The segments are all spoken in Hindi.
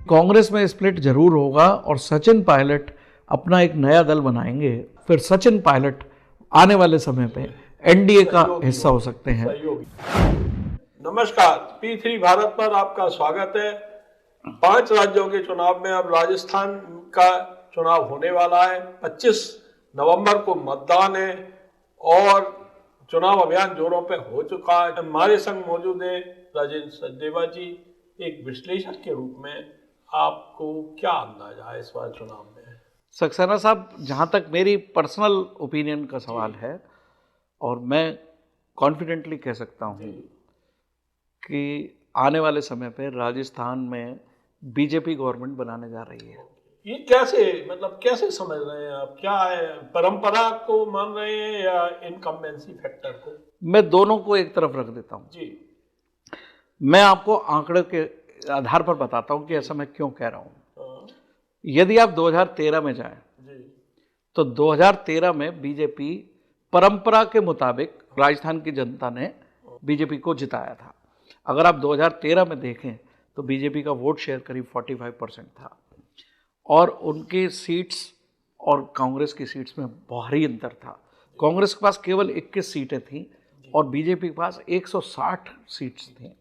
कांग्रेस में स्प्लिट जरूर होगा और सचिन पायलट अपना एक नया दल बनाएंगे, फिर सचिन पायलट आने वाले समय पे एनडीए का हिस्सा हो सकते हैं। नमस्कार, P3 भारत पर आपका स्वागत है। 5 राज्यों के चुनाव में अब राजस्थान का चुनाव होने वाला है। 25 नवंबर को मतदान है और चुनाव अभियान जोरों पे हो चुका है। हमारे संग मौजूद है राजेंद्र सचदेवा जी। एक विश्लेषक के रूप में आपको क्या अंदाजा है इस बार चुनाव में? सक्सेना साहब, जहां तक मेरी पर्सनल ओपिनियन का सवाल है, और मैं कॉन्फिडेंटली कह सकता हूं कि आने वाले समय पे राजस्थान में बीजेपी गवर्नमेंट बनाने जा रही है। ये कैसे, मतलब कैसे समझ रहे हैं आप? क्या है, परंपरा को मान रहे हैं या इनकम्बेंसी फैक्टर को? मैं दोनों को एक तरफ रख देता हूं जी। मैं आपको आंकड़े के आधार पर बताता हूं कि ऐसा मैं क्यों कह रहा हूं। यदि आप 2013 में जाएं तो 2013 में बीजेपी परंपरा के मुताबिक राजस्थान की जनता ने बीजेपी को जिताया था। अगर आप 2013 में देखें तो बीजेपी का वोट शेयर करीब 45% था और उनके सीट्स और कांग्रेस की सीट्स में भारी अंतर था। कांग्रेस के पास केवल 21 सीटें थीं और बीजेपी के पास 160 सीट्स थीं।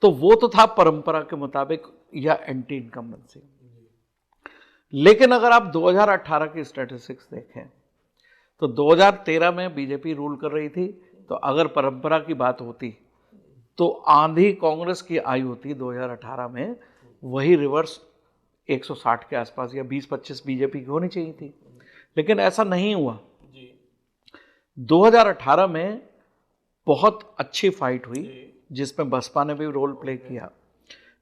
तो वो तो था परंपरा के मुताबिक या एंटी इनकम्बेंसी। लेकिन अगर आप 2018 की स्टैटिस्टिक्स देखें तो 2013 में बीजेपी रूल कर रही थी, तो अगर परंपरा की बात होती तो आंधी कांग्रेस की आई होती 2018 में, वही रिवर्स 160 के आसपास या 20-25 बीजेपी की होनी चाहिए थी। लेकिन ऐसा नहीं हुआ। 2018 में बहुत अच्छी फाइट हुई जिसमें बसपा ने भी रोल प्ले किया।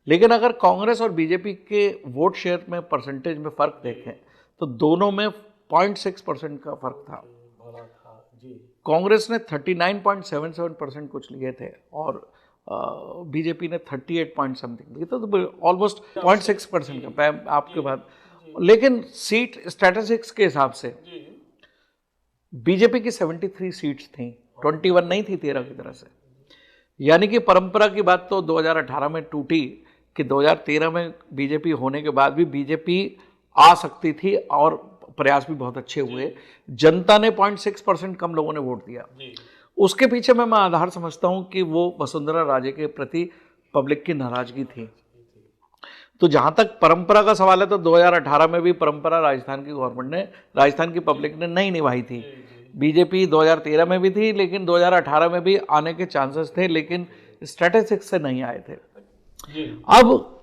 लेकिन अगर कांग्रेस और बीजेपी के वोट शेयर में परसेंटेज में फर्क देखें तो दोनों में 0.6% का फर्क था। कांग्रेस ने 39.77% कुछ लिए थे और बीजेपी ने 38 पॉइंट समथिंग लिए, तो ऑलमोस्ट 0.6% का आपके बाद। लेकिन सीट स्टैटिस्टिक्स के हिसाब से बीजेपी की 73 सीट्स थी, 21 नहीं थी 13 की तरह से। यानी कि परंपरा की बात तो 2018 में टूटी कि 2013 में बीजेपी होने के बाद भी बीजेपी आ सकती थी और प्रयास भी बहुत अच्छे हुए। जनता ने 0.6% कम लोगों ने वोट दिया। उसके पीछे मैं आधार समझता हूं कि वो वसुंधरा राजे के प्रति पब्लिक की नाराजगी थी। तो जहां तक परंपरा का सवाल है तो 2018 में भी परंपरा राजस्थान की गवर्नमेंट ने, राजस्थान की पब्लिक ने नहीं निभाई थी। बीजेपी 2013 में भी थी, लेकिन 2018 में भी आने के चांसेस थे, लेकिन स्टैटिस्टिक्स से नहीं आए थे। अब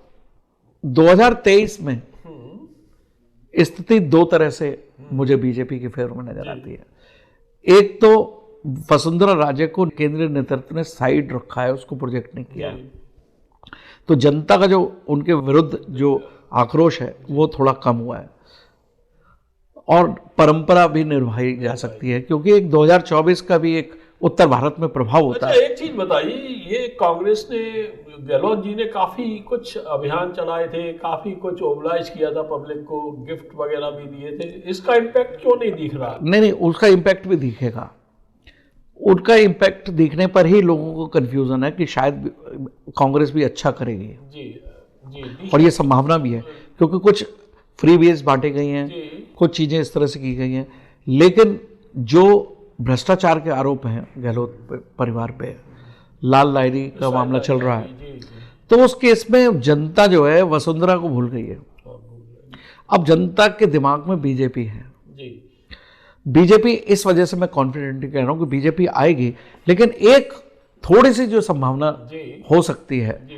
2023 में स्थिति दो तरह से मुझे बीजेपी के फेवर में नजर आती है। एक तो वसुंधरा राजे को केंद्रीय नेतृत्व ने साइड रखा है, उसको प्रोजेक्ट नहीं किया, तो जनता का जो उनके विरुद्ध जो आक्रोश है वो थोड़ा कम हुआ है और परंपरा भी निभाई जा सकती है, क्योंकि एक 2024 का भी एक उत्तर भारत में प्रभाव होता है। एक चीज बताइए, ये कांग्रेस ने, गहलोत जी ने काफी कुछ अभियान चलाए थे, काफी कुछ ओबलाइज किया था पब्लिक को, गिफ्ट वगैरह भी दिए थे, इसका इम्पैक्ट क्यों नहीं दिख रहा? नहीं, उसका इम्पैक्ट भी दिखेगा। उनका इम्पैक्ट दिखने पर ही लोगों को कंफ्यूजन है कि शायद कांग्रेस भी अच्छा करेगी। जी। और ये संभावना भी है, क्योंकि कुछ फ्री बेस बांटे गई हैं, कुछ चीजें इस तरह से की गई हैं। लेकिन जो भ्रष्टाचार के आरोप हैं गहलोत परिवार पे, लाल लाइरी का मामला चल रहा है, तो उस केस में जनता जो है वसुंधरा को भूल गई है। अब जनता के दिमाग में बीजेपी है। बीजेपी, इस वजह से मैं कॉन्फिडेंटली कह रहा हूं कि बीजेपी आएगी। लेकिन एक थोड़ी सी जो संभावना हो सकती है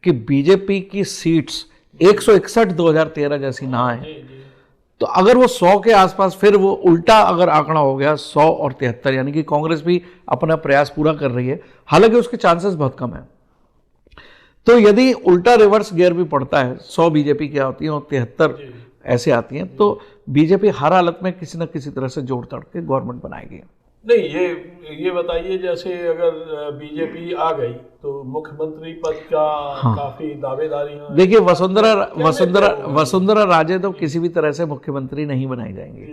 कि बीजेपी की सीट्स 161 2013 जैसी ना आए, तो अगर वो 100 के आसपास, फिर वो उल्टा अगर आंकड़ा हो गया 100 और 73, यानी कि कांग्रेस भी अपना प्रयास पूरा कर रही है, हालांकि उसके चांसेस बहुत कम है। तो यदि उल्टा रिवर्स गियर भी पड़ता है, 100 बीजेपी की आती है और 73 ऐसे आती हैं, तो बीजेपी हर हालत में किसी न किसी तरह से जोड़ तोड़ के गवर्नमेंट बनाएगी। नहीं, ये बताइए, जैसे अगर बीजेपी आ गई तो मुख्यमंत्री पद का काफी दावेदारी। देखिए, वसुंधरा राजे तो किसी भी तरह से मुख्यमंत्री नहीं बनाई जाएंगी,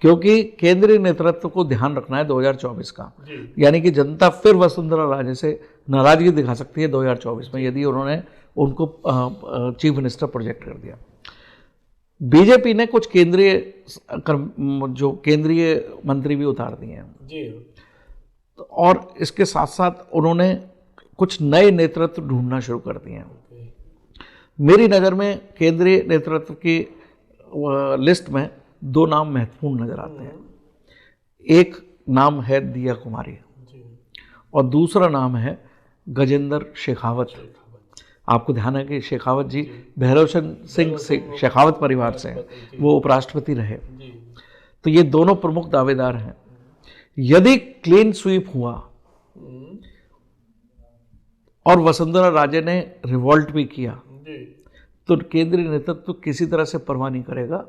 क्योंकि केंद्रीय नेतृत्व को ध्यान रखना है 2024 का। यानी कि जनता फिर वसुंधरा राजे से नाराजगी दिखा सकती है 2024 में यदि उन्होंने उनको चीफ मिनिस्टर प्रोजेक्ट कर दिया। बीजेपी ने कुछ केंद्रीय मंत्री भी उतार दिए हैं जी, और इसके साथ साथ उन्होंने कुछ नए नेतृत्व ढूंढना शुरू कर दिए हैं। मेरी नज़र में केंद्रीय नेतृत्व की लिस्ट में 2 नाम महत्वपूर्ण नजर आते हैं। एक नाम है दिया कुमारी और दूसरा नाम है गजेंद्र शेखावत। आपको ध्यान है कि शेखावत जी भैरव सिंह शेखावत परिवार से हैं, वो उपराष्ट्रपति रहे। तो ये दोनों प्रमुख दावेदार हैं। यदि क्लीन स्वीप हुआ और वसुंधरा राजे ने रिवॉल्ट भी किया तो केंद्रीय नेतृत्व किसी तरह से परवाह नहीं करेगा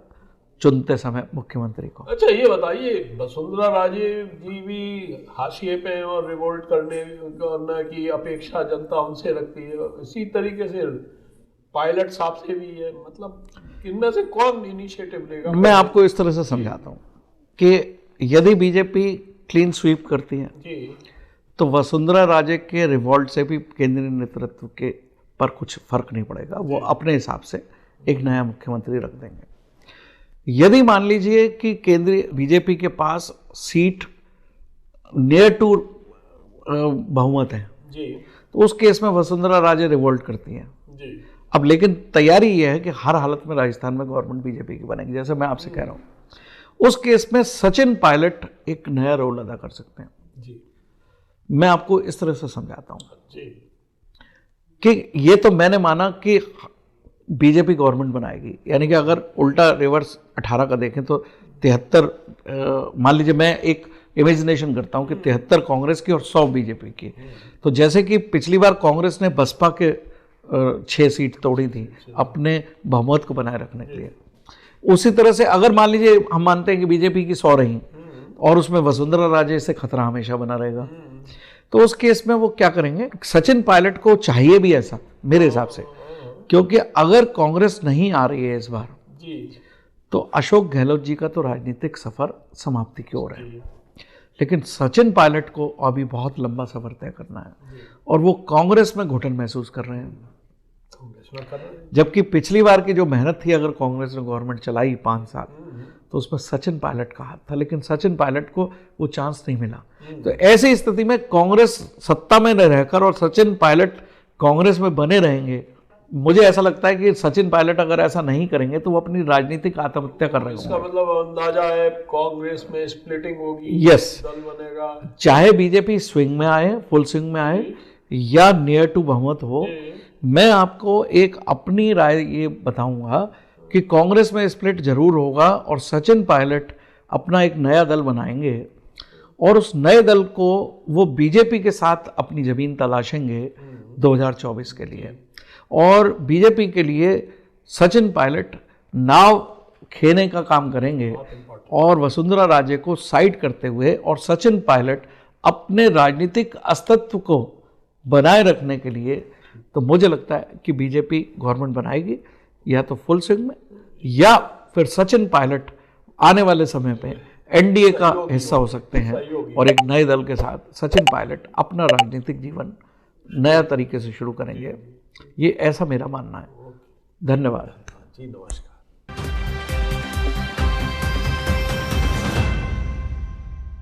चुनते समय मुख्यमंत्री को। अच्छा, ये बताइए, वसुंधरा राजे जी भी हाशिए पे हैं और रिवोल्ट करने की अपेक्षा जनता उनसे रखती है, इसी तरीके से पायलट साहब से भी है। मतलब इनमें से कौन इनिशिएटिव लेगा? मैं आपको इस तरह से समझाता हूँ कि यदि बीजेपी क्लीन स्वीप करती है जी, तो वसुंधरा राजे के रिवॉल्ट से भी केंद्रीय नेतृत्व के पर कुछ फर्क नहीं पड़ेगा। वो अपने हिसाब से एक नया मुख्यमंत्री रख देंगे। यदि मान लीजिए कि केंद्रीय बीजेपी के पास सीट नियर टू बहुमत है जी, तो उस केस में वसुंधरा राजे रिवोल्ट करती हैं जी। अब लेकिन तैयारी ये है कि हर हालत में राजस्थान में गवर्नमेंट बीजेपी की बनेगी, जैसे मैं आपसे कह रहा हूं। उस केस में सचिन पायलट एक नया रोल अदा कर सकते हैं जी। मैं आपको इस तरह से समझाता हूं जी कि ये तो मैंने माना कि बीजेपी गवर्नमेंट बनाएगी, यानी कि अगर उल्टा रिवर्स 18 का देखें तो 73, मान लीजिए मैं एक इमेजिनेशन करता हूं कि 73 कांग्रेस की और 100 बीजेपी की। तो जैसे कि पिछली बार कांग्रेस ने बसपा के 6 सीट तोड़ी थी अपने बहुमत को बनाए रखने के लिए, उसी तरह से अगर मान लीजिए हम मानते हैं कि बीजेपी की 100 रही और उसमें वसुंधरा राजे से खतरा हमेशा बना रहेगा, तो उस केस में वो क्या करेंगे? सचिन पायलट को चाहिए भी ऐसा मेरे हिसाब से, क्योंकि अगर कांग्रेस नहीं आ रही है इस बार जी, तो अशोक गहलोत जी का तो राजनीतिक सफर समाप्ति की ओर है, लेकिन सचिन पायलट को अभी बहुत लंबा सफर तय करना है और वो कांग्रेस में घुटन महसूस कर रहे हैं। जबकि पिछली बार की जो मेहनत थी, अगर कांग्रेस ने गवर्नमेंट चलाई 5 साल, तो उसमें सचिन पायलट का हाथ था, लेकिन सचिन पायलट को वो चांस नहीं मिला। तो ऐसी स्थिति में कांग्रेस सत्ता में न रहकर और सचिन पायलट कांग्रेस में बने रहेंगे, मुझे ऐसा लगता है कि सचिन पायलट अगर ऐसा नहीं करेंगे तो वो अपनी राजनीतिक आत्महत्या कर रहे होंगे। इसका मतलब अंदाजा है कांग्रेस में स्प्लिटिंग होगी, यस, दल बनेगा, चाहे बीजेपी स्विंग में आए, फुल स्विंग में आए या नियर टू बहुमत हो। मैं आपको एक अपनी राय ये बताऊंगा कि कांग्रेस में स्प्लिट जरूर होगा और सचिन पायलट अपना एक नया दल बनाएंगे और उस नए दल को वो बीजेपी के साथ अपनी जमीन तलाशेंगे 2024 के लिए। और बीजेपी के लिए सचिन पायलट नाव खेने का काम करेंगे और वसुंधरा राजे को साइड करते हुए और सचिन पायलट अपने राजनीतिक अस्तित्व को बनाए रखने के लिए, तो मुझे लगता है कि बीजेपी गवर्नमेंट बनाएगी, या तो फुल स्विंग में या फिर सचिन पायलट आने वाले समय पे एनडीए का हिस्सा हो सकते हैं और एक नए दल के साथ सचिन पायलट अपना राजनीतिक जीवन नया तरीके से शुरू करेंगे। ये ऐसा मेरा मानना है। धन्यवाद जी, नमस्कार।